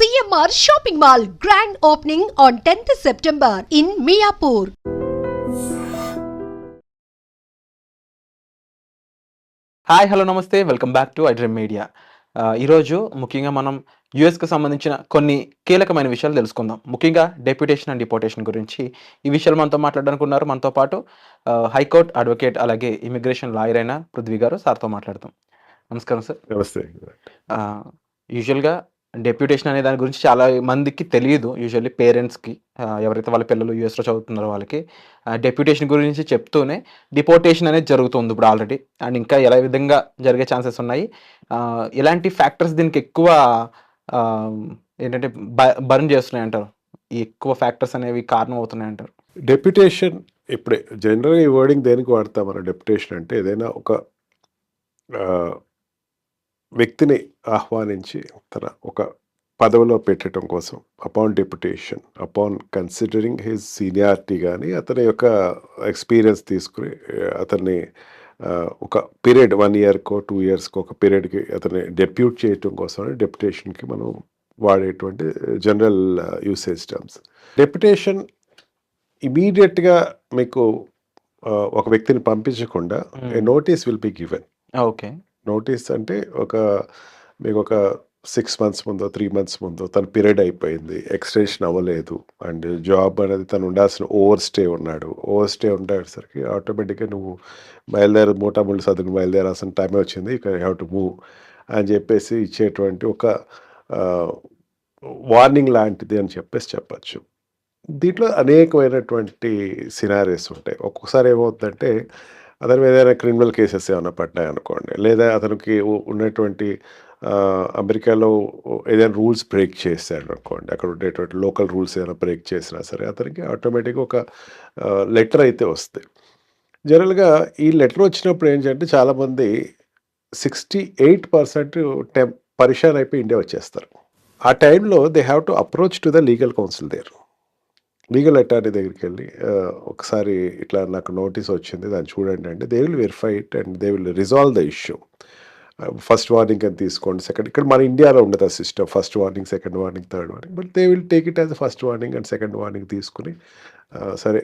CMR Shopping Mall grand opening on 10th September in Miapur. Hi hello నమస్తే welcome back to iDream media. ఈరోజు ముఖ్యంగా మనం యూఎస్కి సంబంధించిన కొన్ని కీలకమైన విషయాలు తెలుసుకుందాం. ముఖ్యంగా డెప్యుటేషన్ అండ్ డిపోర్టేషన్ గురించి ఈ విషయాలు మనతో మాట్లాడడానికి ఉన్నారు. మనతో పాటు హైకోర్టు అడ్వకేట్ అలాగే ఇమిగ్రేషన్ లాయర్ అయిన పృథ్వీ గారు. సార్తో మాట్లాడతాం. నమస్కారం సార్. నమస్తే. యూజువల్గా డెప్యుటేషన్ అనే దాని గురించి చాలా మందికి తెలియదు. యూజువల్లీ పేరెంట్స్కి ఎవరైతే వాళ్ళ పిల్లలు యూఎస్లో చదువుతున్నారో వాళ్ళకి డెప్యుటేషన్ గురించి చెప్తూనే డిపోర్టేషన్ అనేది జరుగుతుంది ఇప్పుడు ఆల్రెడీ. అండ్ ఇంకా ఎలా విధంగా జరిగే ఛాన్సెస్ ఉన్నాయి, ఇలాంటి ఫ్యాక్టర్స్ దీనికి ఎక్కువ ఏంటంటే బర్న్ చేస్తున్నాయి అంటారు. ఈ ఎక్కువ ఫ్యాక్టర్స్ అనేవి కారణం అవుతున్నాయి అంటారు. డెప్యుటేషన్ ఇప్పుడే జనరల్గా ఈ వర్డింగ్ దేనికి వాడతాం మనం? డెప్యుటేషన్ అంటే ఏదైనా ఒక వ్యక్తిని ఆహ్వానించి తన ఒక పదవిలో పెట్టడం కోసం upon deputation, upon considering his seniority కానీ అతని యొక్క ఎక్స్పీరియన్స్ తీసుకుని అతన్ని ఒక పీరియడ్ 1 ఇయర్కో 2 ఇయర్స్కో ఒక పీరియడ్కి అతన్ని డెప్యూట్ చేయటం కోసం డెప్యుటేషన్కి మనం వాడేటువంటి జనరల్ యూసేజ్ టర్మ్స్. డెప్యుటేషన్ ఇమీడియట్గా మీకు ఒక వ్యక్తిని పంపించకుండా a notice will be given. Okay. Notice అంటే మీకు ఒక 6 మంత్స్ ముందో 3 మంత్స్ ముందో తన పీరియడ్ అయిపోయింది, ఎక్స్టెన్షన్ అవ్వలేదు, అండ్ జాబ్ అనేది తను ఉండాల్సిన ఓవర్ స్టే ఉండేసరికి ఆటోమేటిక్గా నువ్వు మూటాముళ్ళు సర్దుకుని బయలుదేరాల్సిన టైమే వచ్చింది, ఇక యూ హ్యావ్ టు మూవ్ అని చెప్పేసి ఇచ్చేటువంటి ఒక వార్నింగ్ లాంటిది అని చెప్పచ్చు. దీంట్లో అనేకమైనటువంటి సినారీస్ ఉంటాయి. ఒక్కొక్కసారి ఏమవుతుందంటే అతని మీద ఏదైనా క్రిమినల్ కేసెస్ ఏమైనా పడ్డాయి అనుకోండి, లేదా అతనికి ఉన్నటువంటి అమెరికాలో ఏదైనా రూల్స్ బ్రేక్ చేశాడు అనుకోండి, అక్కడ ఉండేటువంటి లోకల్ రూల్స్ ఏదైనా బ్రేక్ చేసినా సరే అతనికి ఆటోమేటిక్గా ఒక లెటర్ అయితే వస్తుంది. జనరల్గా ఈ లెటర్ వచ్చినప్పుడు ఏంటంటే చాలామంది 68% పరిశాన్ అయిపోయి ఇండియా వచ్చేస్తారు. ఆ టైంలో they have to approach to the legal council there. Legal attorney దగ్గరికి వెళ్ళి ఒకసారి ఇట్లా నాకు నోటీస్ వచ్చింది, దాన్ని చూడండి అంటే they will verify it and they will resolve the issue. First warning అని తీసుకోండి, సెకండ్, ఇక్కడ మన ఇండియాలో ఉండదు ఆ system, first warning, second warning, third warning, but they will take it as first warning and second warning తీసుకుని సరే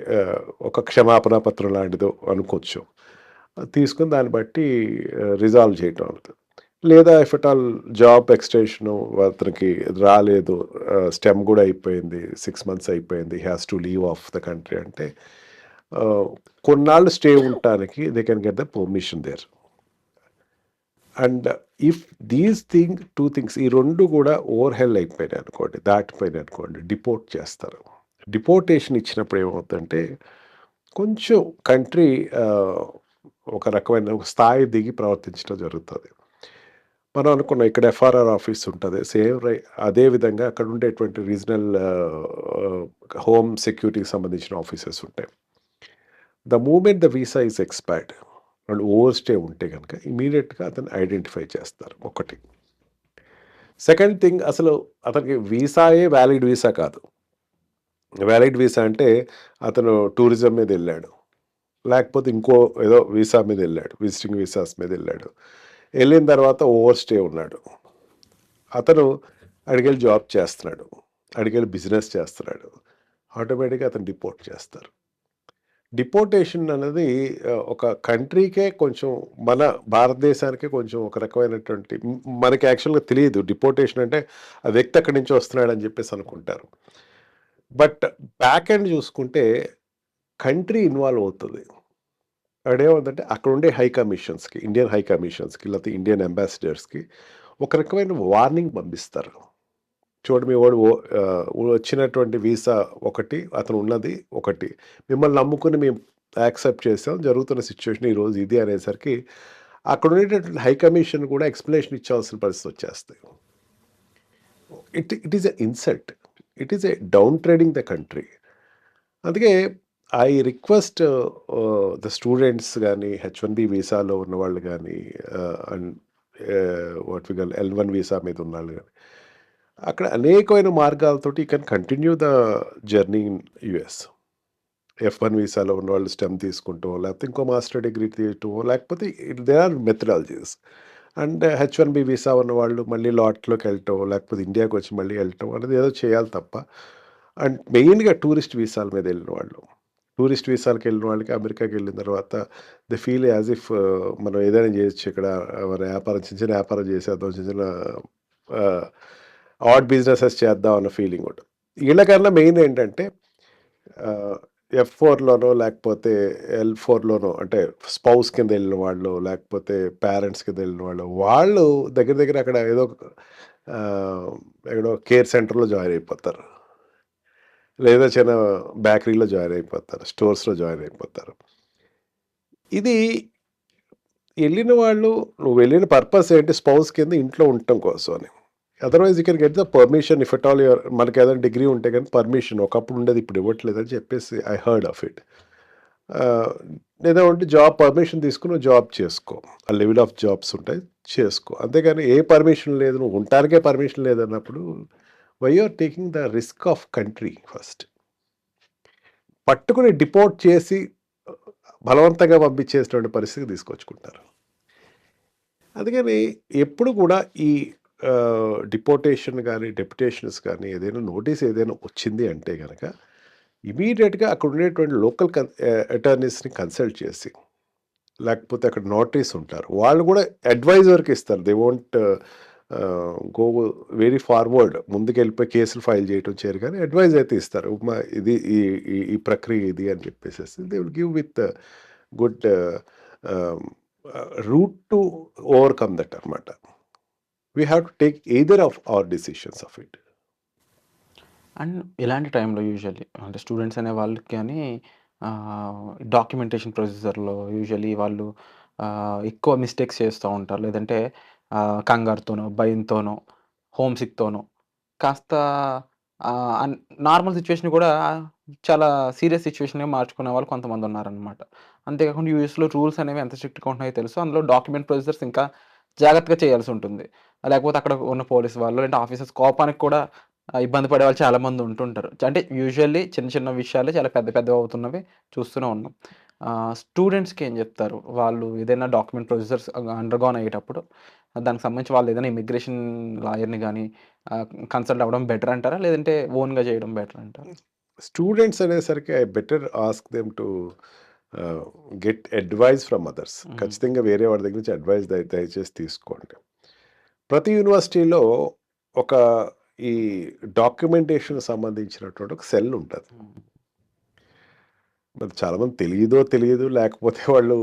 ఒక క్షమాపణ పత్రం లాంటిదో అనుకోవచ్చు, తీసుకుని దాన్ని బట్టి రిజాల్వ్ చేయటం అవుతుంది. లేదా if at all job extension అతనికి రాలేదు, స్టెమ్ కూడా అయిపోయింది, 6 మంత్స్ అయిపోయింది, has to leave of the country అంటే కొన్నాళ్ళు స్టే ఉండటానికి they can get the permission there. And if these two things ఈ రెండు కూడా ఓవర్ హెల్ అయిపోయినాయి అనుకోండి, దాటిపోయినాయి అనుకోండి, డిపోర్ట్ చేస్తారు. డిపోర్టేషన్ ఇచ్చినప్పుడు ఏమవుతుందంటే కొంచెం కంట్రీ ఒక రకమైన ఒక స్థాయి దిగి ప్రవర్తించడం జరుగుతుంది. మనం అనుకున్నాం ఇక్కడ ఎఫ్ఆర్ఆర్ ఆఫీస్ ఉంటుంది, సేమ్ అదేవిధంగా అక్కడ ఉండేటువంటి రీజనల్ హోమ్ సెక్యూరిటీకి సంబంధించిన ఆఫీసెస్ ఉంటాయి. The moment the visa is expired and overstay ఉంటే కనుక ఇమీడియట్గా అతను ఐడెంటిఫై చేస్తారు. ఒకటి. సెకండ్ థింగ్, అసలు అతనికి వీసాయే వ్యాలిడ్ వీసా కాదు. వ్యాలిడ్ వీసా అంటే అతను టూరిజం మీద వెళ్ళాడు, లేకపోతే ఇంకో ఏదో వీసా మీద వెళ్ళాడు, విజిటింగ్ వీసాస్ మీద వెళ్ళాడు, వెళ్ళిన తర్వాత ఓవర్ స్టే ఉన్నాడు, అతను అడిగెళ్ళి జాబ్ చేస్తున్నాడు, అడిగెళ్ళి బిజినెస్ చేస్తున్నాడు, ఆటోమేటిక్గా అతను డిపోర్ట్ చేస్తారు. డిపోర్టేషన్ అనేది ఒక కంట్రీకే కొంచెం, మన భారతదేశానికే కొంచెం ఒక రకమైనటువంటి, మనకి యాక్చువల్గా తెలియదు డిపోర్టేషన్ అంటే ఆ వ్యక్తి అక్కడి నుంచి వస్తున్నాడు అని చెప్పేసి అనుకుంటారు. బట్ బ్యాక్ ఎండ్ చూసుకుంటే కంట్రీ ఇన్వాల్వ్ అవుతుంది. అక్కడేముందంటే అక్కడ ఉండే హై కమిషన్స్కి, ఇండియన్ హై కమిషన్స్కి, లేకపోతే ఇండియన్ అంబాసిడర్స్కి ఒక రకమైన వార్నింగ్ పంపిస్తారు. చూడండి, మీ వాడు వచ్చినటువంటి వీసా ఒకటి, అతను ఉన్నది ఒకటి, మిమ్మల్ని నమ్ముకుని మేము యాక్సెప్ట్ చేసాం, జరుగుతున్న సిచ్యువేషన్ ఈరోజు ఇది అనేసరికి అక్కడ ఉండేటటువంటి హై కమిషన్ కూడా ఎక్స్ప్లెనేషన్ ఇచ్చాల్సిన పరిస్థితి వచ్చేస్తాయి. It is a insult, it is a down trading the country. అందుకే ఐ రిక్వెస్ట్ ద స్టూడెంట్స్ కానీ, H1B వీసాలో ఉన్నవాళ్ళు కానీ, and what we call L1 visa మీద ఉన్నవాళ్ళు కానీ, అక్కడ అనేకమైన మార్గాలతోటి you can continue the journey in US. F1 వీసాలో ఉన్నవాళ్ళు స్టెమ్ తీసుకుంటాం, లేకపోతే ఇంకో మాస్టర్ డిగ్రీ తీయటం, లేకపోతే there are methodologies. And H1B visa ఉన్నవాళ్ళు మళ్ళీ లాట్‌లోకి వెళ్ళటం, లేకపోతే ఇండియాకి వచ్చి మళ్ళీ వెళ్ళటం అనేది ఏదో చేయాలి తప్ప, అండ్ మెయిన్‌గా టూరిస్ట్ వీసాల మీద వెళ్ళిన వాళ్ళు. టూరిస్ట్ వీసాలకి వెళ్ళిన వాళ్ళకి అమెరికాకి వెళ్ళిన తర్వాత దే ఫీల్ యాజ్ ఇఫ్ మనం ఏదైనా చేయొచ్చు ఇక్కడ. మన వ్యాపారం చిన్న చిన్న వ్యాపారం చేసేద్దాం, చిన్న చిన్న ఆడ్ బిజినెసెస్ చేద్దాం అన్న ఫీలింగ్ ఉంటుంది. వీళ్ళకన్నా మెయిన్ ఏంటంటే F4లోనో లేకపోతే L4లోనో అంటే స్పౌస్ కింద వెళ్ళిన వాళ్ళు, లేకపోతే పేరెంట్స్ కింద వెళ్ళిన వాళ్ళు, వాళ్ళు దగ్గర దగ్గర అక్కడ ఏదో ఎక్కడో కేర్ సెంటర్లో జాయిన్ అయిపోతారు, లేదా చిన్న బేకరీలో జాయిన్ అయిపోతారు, స్టోర్స్లో జాయిన్ అయిపోతారు. ఇది వెళ్ళిన వాళ్ళు, నువ్వు వెళ్ళిన పర్పస్ ఏంటి? స్పౌస్ కింద ఇంట్లో ఉండటం కోసం అని. Otherwise you can get the permission if at all your, మనకి ఏదైనా డిగ్రీ ఉంటే కానీ పర్మిషన్ ఒకప్పుడు ఉండేది, ఇప్పుడు ఇవ్వట్లేదని చెప్పేసి ఐ హర్డ్ ఆఫ్ ఇట్. లేదా ఉంటే జాబ్ పర్మిషన్ తీసుకుని నువ్వు జాబ్ చేసుకో, ఆ లెవెల్ ఆఫ్ జాబ్స్ ఉంటాయి, చేసుకో. అంతేగాని ఏ పర్మిషన్ లేదు, నువ్వు ఉండటానికే పర్మిషన్ లేదన్నప్పుడు why are taking the risk of country first. పట్టుకుని డిపోర్ట్ చేసి బలవంతంగా పంపించేసినటువంటి పరిస్థితికి తీసుకొచ్చుకుంటారు. అందుకని ఎప్పుడు కూడా ఈ డిపోర్టేషన్ కానీ, డెప్యుటేషన్స్ కానీ, ఏదైనా నోటీస్ ఏదైనా వచ్చింది అంటే గనక ఇమీడియట్‌గా అక్కడ ఉండేటువంటి లోకల్ అటార్నీస్‌ని కన్సల్ట్ చేసి, లేకపోతే అక్కడ నోటరీస్ ఉంటారు, వాళ్ళు కూడా అడ్వైజ్ వరకు ఇస్తారు. They won't go very forward, ముందుకెళ్ళిపోయి కేసులు ఫైల్ చేయటం చేయరు, కానీ అడ్వైజ్ అయితే ఇస్తారు. ఇది ఈ ఈ ఈ ప్రక్రియ ఇది అని చెప్పేసేసి they will give with good route to overcome that అనమాట. We have to take either of our decisions of it. And ఇలాంటి టైంలో యూజువల్లీ అంటే స్టూడెంట్స్ అనే వాళ్ళకి కానీ డాక్యుమెంటేషన్ ప్రొసీజర్‌లో యూజువల్లీ వాళ్ళు ఎక్కువ మిస్టేక్స్ చేస్తూ ఉంటారు. లేదంటే కంగారుతోనో, భయంతోనో, హోమ్ సిక్‌తోనో కాస్త నార్మల్ సిట్యుయేషన్ కూడా చాలా సీరియస్ సిట్యుయేషన్‌గా మార్చుకునే వాళ్ళు కొంతమందున్నారనమాట. అంతేకాకుండా యూఎస్‌లో రూల్స్ అనేవి ఎంత స్ట్రిక్ట్‌గా ఉంటున్నాయో తెలుసు. అందులో డాక్యుమెంట్ ప్రొసీజర్స్ ఇంకా జాగ్రత్తగా చేయాల్సుంటుంది. లేకపోతే అక్కడ ఉన్న పోలీస్ వాళ్ళు లేదంటే ఆఫీసర్స్ కోపానికి కూడా ఇబ్బంది పడేవాళ్ళు చాలామంది ఉంటుంటారు. అంటే యూజువల్లీ చిన్న చిన్న విషయాలే చాలా పెద్ద పెద్దవి అవుతున్నవి చూస్తూనే ఉన్నాం. స్టూడెంట్స్‌కి ఏం చెప్తారు? వాళ్ళు ఏదైనా డాక్యుమెంట్ ప్రొసీజర్స్ అండర్‌గాన్ అయ్యేటప్పుడు దానికి సంబంధించి వాళ్ళు ఏదైనా ఇమిగ్రేషన్ లాయర్‌ని గాని కన్సల్ట్ అవ్వడం బెటర్ అంటారా? లేదంటే ఓన్‌గా చేయడం బెటర్ అంటారా? స్టూడెంట్స్ అనేసరికి I better ask them to get advice from others. ఖచ్చితంగా వేరే వాడి దగ్గర నుంచి అడ్వైస్ దయచేసి తీసుకోండి. ప్రతి యూనివర్సిటీలో ఒక ఈ డాక్యుమెంటేషన్ సంబంధించినటువంటి ఒక సెల్ ఉంటుంది. మరి చాలామంది తెలియదు, లేకపోతే వాళ్ళు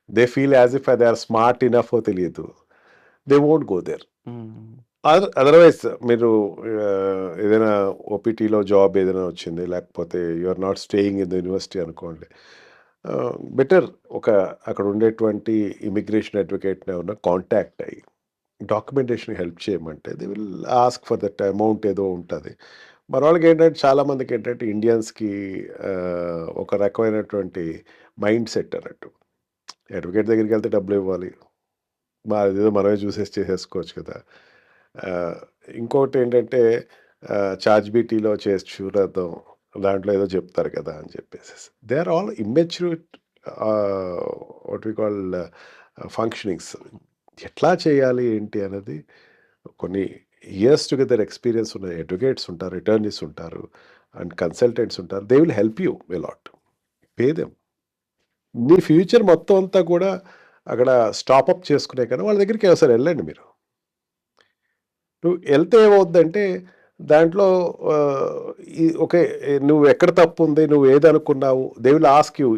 they feel as if they are smart enough తెలియదు, they won't go there. Otherwise మీరు ఏదైనా ఓపీటీలో జాబ్ ఏదైనా వచ్చింది, లేకపోతే you are not staying in the university అనుకోండి, బెటర్ అక్కడ ఉండేటువంటి ఇమిగ్రేషన్ అడ్వకేట్ని ఏమన్నా కాంటాక్ట్ అయ్యి డాక్యుమెంటేషన్ హెల్ప్ చేయమంటే they will ask for that amount ఏదో ఉంటుంది. మన వాళ్ళకి ఏంటంటే చాలామందికి ఏంటంటే ఇండియన్స్కి ఒక రకమైనటువంటి మైండ్ సెట్ అన్నట్టు, అడ్వకేట్ దగ్గరికి వెళ్తే డబ్బులు ఇవ్వాలి, అదేదో మనమే చూసేసి చేసేసుకోవచ్చు కదా. ఇంకోటి ఏంటంటే చాట్‌జీపీటీలో చేసి చూడద్దాం, దాంట్లో ఏదో చెప్తారు కదా అని చెప్పేసి. They are all immature what we call functionings. ఎట్లా చేయాలి ఏంటి అనేది కొన్ని ఇయర్స్ టుగెదర్ ఎక్స్పీరియన్స్ ఉన్న అడ్వకేట్స్ ఉంటారు, అటార్నీస్ ఉంటారు, అండ్ కన్సల్టెంట్స్ ఉంటారు. They will help you a lot. Pay them. మీ ఫ్యూచర్ మొత్తం అంతా కూడా అక్కడ స్టాపప్ చేసుకునే కన్నా వాళ్ళ దగ్గరికి ఒకసారి వెళ్ళండి మీరు. నువ్వు వెళ్తే ఏమవుద్దంటే దాంట్లో ఓకే, నువ్వు ఎక్కడ తప్పు ఉంది, నువ్వు ఏది అనుకున్నావు, దే విల్ ఆస్క్ యూ.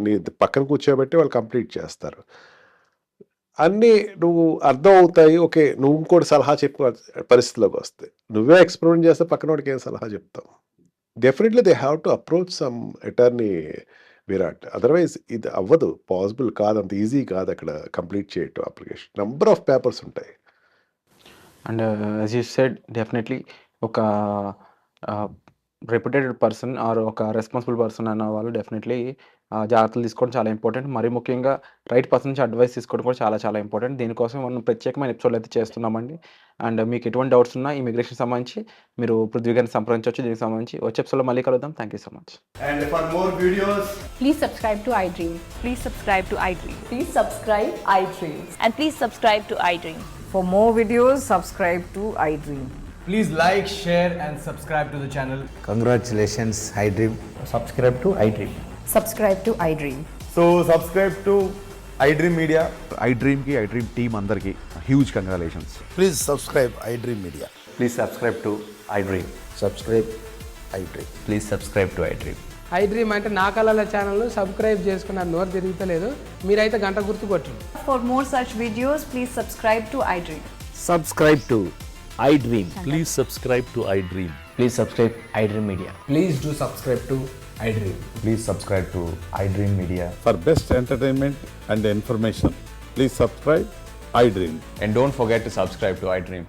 నీ పక్కన కూర్చోబెట్టి వాళ్ళు కంప్లీట్ చేస్తారు. అన్నీ నువ్వు అర్థం అవుతాయి. ఓకే, నువ్వు ఇంకోటి సలహా చెప్పే పరిస్థితిలోకి వస్తే నువ్వే ఎక్స్పెరిమెంట్ చేస్తే పక్కనోడికి ఏం సలహా చెప్తావు? Definitely they have to approach some attorney Virat. Otherwise ఇది అవ్వదు, పాసిబుల్ కాదు, అంత ఈజీ కాదు అక్కడ కంప్లీట్ చేయటం అప్లికేషన్. నంబర్ ఆఫ్ పేపర్స్ ఉంటాయి. And as you said definitely ఒక రెప్యూటెడ్ పర్సన్ ఆర్ ఒక రెస్పాన్సిబుల్ పర్సన్ అన్న వాళ్ళు డెఫినెట్లీ జాగ్రత్తలు తీసుకోవడం చాలా ఇంపార్టెంట్. మరీ ముఖ్యంగా రైట్ పర్సన్ నుంచి అడ్వైస్ తీసుకోవడం కూడా చాలా చాలా ఇంపార్టెంట్. దీనికోసం మనం ప్రత్యేకమైన ఎపిసోడ్లు అయితే చేస్తున్నామండి. అండ్ మీకు ఎటువంటి డౌట్స్ ఉన్నా ఇమిగ్రేషన్ సంబంధించి మీరు పృథ్వీ గారిని సంప్రదించవచ్చు. దీనికి సంబంధించి వచ్చే ఎపిసోడ్లో మళ్ళీ కలుద్దాం. Thank you so much. And for more videos, Please subscribe to iDream. Please subscribe to iDream. Please subscribe iDream. And please subscribe to iDream. For more videos, subscribe to iDream. please like, share, and subscribe to the channel. Congratulations, iDream. subscribe to iDream. Subscribe to iDream. So, subscribe to iDream Media. iDream team అందరికి huge congratulations. Please subscribe iDream Media. Please subscribe to iDream. Subscribe iDream. Please subscribe to iDream. iDream అంటే నా కళల channel subscribe చేసుకున్న నోరు తిరుగుతలేదు, మీరైతే గంట గుర్తు కొట్టండి. For more such videos, please subscribe to iDream. Subscribe to iDream. Please subscribe to iDream. Please subscribe iDream Media. Please do subscribe to iDream. Please subscribe to iDream Media. For best entertainment and information, please subscribe iDream. And don't forget to subscribe to iDream.